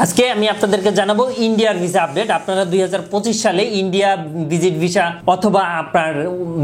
আজকে আমি আপনাদেরকে জানাবো ইন্ডিয়ার ভিসা আপডেট। আপনারা 2025 সালে ইন্ডিয়া ভিজিট ভিসা অথবা আপনার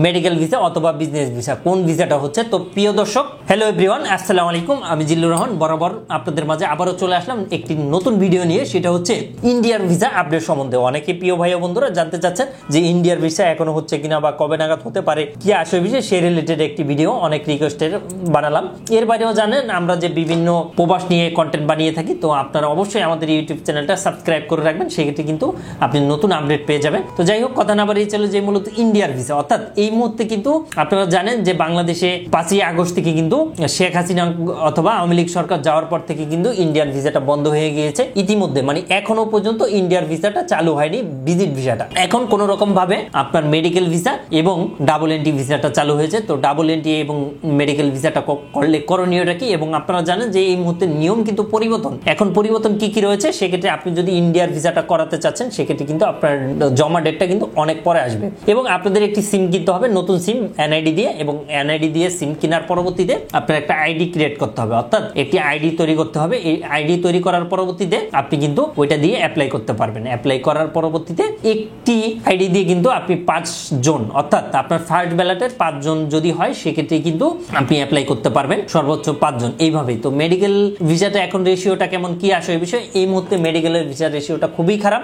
মেডিকেল ভিসা অথবা বিজনেস ভিসা কোন ভিসাটা হচ্ছে। তো প্রিয় দর্শক, হ্যালো এভরিওয়ান, আসসালামু আলাইকুম। আমি জিল্লুর রহমান বরাবর আপনাদের মাঝে আবারও চলে আসলাম একটি নতুন ভিডিও নিয়ে। সেটা হচ্ছে ইন্ডিয়ার ভিসা আপডেট সম্বন্ধে। অনেকে প্রিয় ভাই ও বন্ধুরা জানতে চাচ্ছেন যে ইন্ডিয়ার ভিসা এখনো হচ্ছে কিনা বা কবে নাগাদ হতে পারে, কি আসবে বিষয়, সেই রিলেটেড একটি ভিডিও অনেক রিকোয়েস্টের বানালাম। এর বাইরেও জানেন আমরা যে বিভিন্ন প্রবাস নিয়ে কন্টেন্ট বানিয়ে থাকি, তো আপনারা অবশ্যই আমাদের ইউটিউব চ্যানেলটা সাবস্ক্রাইব করে রাখবেন, সেক্ষেত্রে কিন্তু আপনি নতুন আপডেট পেয়ে যাবেন। তো যাই হোক, কথা না বাড়িয়ে চলে যে মূলত ইন্ডিয়ার ভিসা, অর্থাৎ এই মুহূর্তে কিন্তু আপনারা জানেন যে বাংলাদেশে 5ই আগস্ট থেকে কিন্তু শেখ হাসিনা অথবা আওয়ামী লীগ সরকার যাওয়ার পর থেকে কিন্তু ইন্ডিয়ার ভিসাটা বন্ধ হয়ে গিয়েছে ইতিমধ্যে। মানে এখনো পর্যন্ত ইন্ডিয়ার ভিসাটা চালু হয়নি, ভিজিট ভিসাটা। এখন কোন রকম ভাবে আপনার মেডিকেল ভিসা এবং ডাবল এন্ট্রি ভিসাটা চালু হয়েছে। তো ডাবল এন্ট্রি এবং মেডিকেল ভিসাটা করলে করণীয়টা কি, এবং আপনারা জানেন যে এই মুহূর্তে নিয়ম কিন্তু পরিবর্তন। এখন পরিবর্তন কি কি রয়েছে, সেক্ষেত্রে আপনি যদি ইন্ডিয়ার ভিসাটা করাতে চাচ্ছেন, সেক্ষেত্রে কিন্তু আপনার জমা ডেটটা কিন্তু অনেক পরে আসবে এবং আপনাদের একটি সিম কিনতে হবে, নতুন সিম এনআইডি দিয়ে। এবং এনআইডি দিয়ে সিম কেনার পরবর্তীতে আপনার একটা আইডি ক্রিয়েট করতে হবে, অর্থাৎ একটি আইডি তৈরি করতে হবে। এই আইডি তৈরি করার পরবর্তীতে আপনি কিন্তু ওইটা দিয়ে অ্যাপ্লাই করতে পারবেন। অ্যাপ্লাই করার পরবর্তীতে একটি আইডি দিয়ে কিন্তু আপনি 5 জন, অর্থাৎ আপনার ফার্স্ট ব্যালটের 5 জন যদি হয়, সেক্ষেত্রে কিন্তু আপনি অ্যাপ্লাই করতে পারবেন সর্বোচ্চ 5 জন এইভাবেই। তো মেডিকেল ভিসাটা এখন রেশিওটা কেমন, কি আসে এই বিষয়ে। এই মুহূর্তে মেডিকেলের ভিসা রেশিওটা খুবই খারাপ।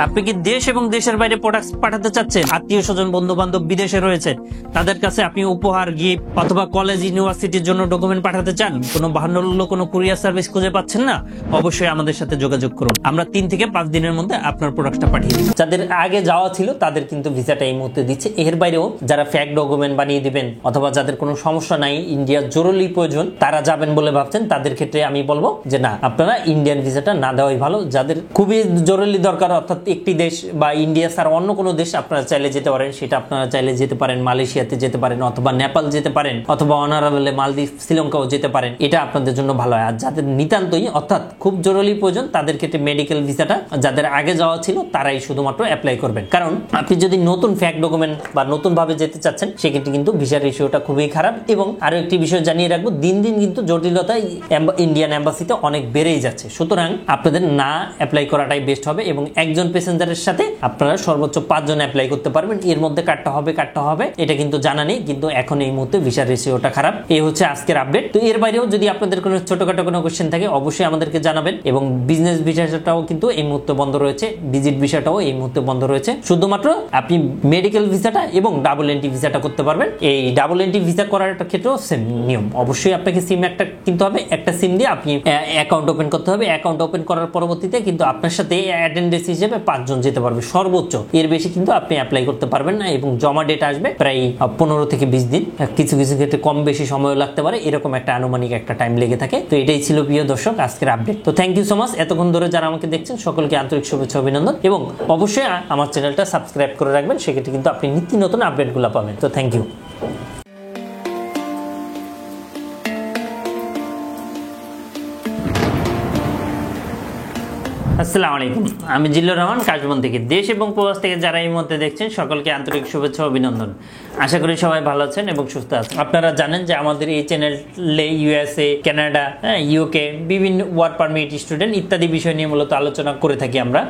আপনি কি দেশ এবং দেশের বাইরে প্রোডাক্ট পাঠাতে চাচ্ছেন, আত্মীয় স্বজন বন্ধু বান্ধব বিদেশে রয়েছে, তাদের কাছে আপনি উপহার, গিফট অথবা কলেজ ইউনিভার্সিটির জন্য ডকুমেন্ট পাঠাতে চান, কোনো বাহান্ন কোনো কুরিয়ার সার্ভিস খুঁজে পাচ্ছেন না, অবশ্যই আমাদের সাথে যোগাযোগ করুন। আমরা 3 থেকে 5 দিনের মধ্যে আপনার প্রোডাক্টটা পাঠিয়ে দিই। যাদের আগে যাওয়া ছিল তাদের কিন্তু ভিসাটা এই মুহূর্তে দিচ্ছে। এর বাইরেও যারা ফেক ডকুমেন্ট বানিয়ে দিবেন অথবা যাদের কোনো সমস্যা নাই, ইন্ডিয়ার জরুরি প্রয়োজন, তারা যাবেন বলে ভাবছেন, তাদের ক্ষেত্রে আমি বলবো যে না, আপনারা ইন্ডিয়ান ভিসাটা না দেওয়াই ভালো। যাদের খুবই জরুরি দরকার, অর্থাৎ একটি দেশ বা ইন্ডিয়া ছাড়া অন্য কোনো দেশ আপনারা চাইলে যেতে পারেন, সেটা আপনারা চাইলে যেতে পারেন। মালয়েশিয়াতে যেতে পারেন অথবা নেপাল যেতে পারেন অথবা অনারেবলে মালদ্বীপ, শ্রীলঙ্কাও যেতে পারেন। এটা আপনাদের জন্য ভালো হয়। আর যাদের নিতান্তই অর্থাৎ খুব জরুরি প্রয়োজন, তাদের ক্ষেত্রে মেডিকেল ভিসাটা যাদের আগে যাওয়া ছিল তারাই শুধুমাত্র অ্যাপ্লাই করবেন। কারণ আপনি যদি নতুন ফেক ডকুমেন্ট বা নতুন ভাবে যেতে চাচ্ছেন, সেক্ষেত্রে কিন্তু ভিসার রেশিওটা খুবই খারাপ। এবং আরো একটি বিষয় জানিয়ে রাখবো, দিন দিন কিন্তু জটিলতা ইন্ডিয়ান এম্বাসিতে অনেক বেড়েই যাচ্ছে। সুতরাং আপনাদের না অ্যাপ্লাই করাটাই বেস্ট হবে। এবং একজন প্যাসেঞ্জারের সাথে আপনারা সর্বোচ্চ 5 জন অ্যাপ্লাই করতে পারবেন। এর মধ্যে কাটটা হবে এটা কিন্তু জানা নেই, কিন্তু এখন এই মুহূর্তে ভিসার রেশিওটা খারাপ। এই হচ্ছে আজকের আপডেট। তো এর বাইরেও যদি আপনাদের কোনো ছোটখাটো কোনো কোশ্চেন থাকে, অবশ্যই আমাদেরকে জানাবেন। এবং বিজনেস ভিসাটাও কিন্তু এই মুহূর্তে বন্ধ রয়েছে, ভিজিট ভিসাটাও এই মুহূর্তে বন্ধ রয়েছে। শুধুমাত্র আপনি মেডিকেল ভিসাটা এবং ডাবল এন্ট্রি ভিসাটা করতে পারবেন। এই ডাবল এন্ট্রি ভিসা করার ক্ষেত্রেও সেম নিয়ম। অবশ্যই আপনাকে সিম একটা কিনতে হবে, একটা সিম দিয়ে আপনি অ্যাকাউন্ট ওপেন করতে হবে। অ্যাকাউন্ট ওপেন করার পরবর্তীতে কিন্তু আপনার সাথে অ্যাটেন্ডেন্স হিসেবে 5 জন যেতে পারবে সর্বোচ্চ। এর বেশি কিন্তু আপনি অ্যাপ্লাই করতে পারবেন না। এবং জমা ডেট আসবে প্রায় 15 থেকে 20 দিন, কিছু কিছু ক্ষেত্রে কম বেশি সময় লাগতে পারে, এরকম একটা আনুমানিক একটা টাইম লেগে থাকে। তো এটাই ছিল প্রিয় দর্শক আজকের আপডেট। তো থ্যাংক ইউ সো মাচ, এতক্ষণ ধরে যারা আমাকে দেখছেন সকলকে আন্তরিক শুভেচ্ছা অভিনন্দন। এবং অবশ্যই আমার চ্যানেলটা সাবস্ক্রাইব করে রাখবেন, সেক্ষেত্রে কিন্তু আপনি নিত্য নতুন আপডেটগুলো পাবেন। তো থ্যাংক ইউ। আসসালামু আলাইকুম, আমি জিল্লুর রহমান কাশবন থেকে। দেশ এবং প্রবাস থেকে যারা এই মুহূর্তে দেখছেন সকলকে আন্তরিক শুভেচ্ছা অভিনন্দন। আশা করি সবাই ভালো আছেন এবং সুস্থ আছেন। আপনারা জানেন যে আমাদের এই চ্যানেলে ইউএসএ, কানাডা, ইউকে, বিভিন্ন ওয়ার্ক পারমিট, স্টুডেন্ট ইত্যাদি বিষয় নিয়ে মূলত আলোচনা করে থাকি আমরা।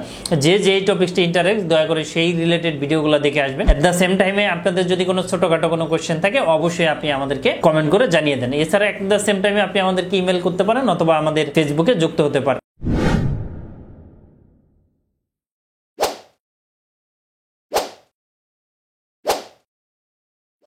যে টপিকসটি ইন্টারেস্ট, দয়া করে সেই রিলেটেড ভিডিওগুলো দেখে আসবেন। এট দ্য সেম টাইমে আপনাদের যদি কোনো ছোটখাটো কোনো কোয়েশ্চেন থাকে, অবশ্যই আপনি আমাদেরকে কমেন্ট করে জানিয়ে দেন। এছাড়া এট দ্য সেম টাইমে আপনি আমাদেরকে ইমেল করতে পারেন অথবা আমাদের ফেসবুকে যুক্ত হতে পারেন।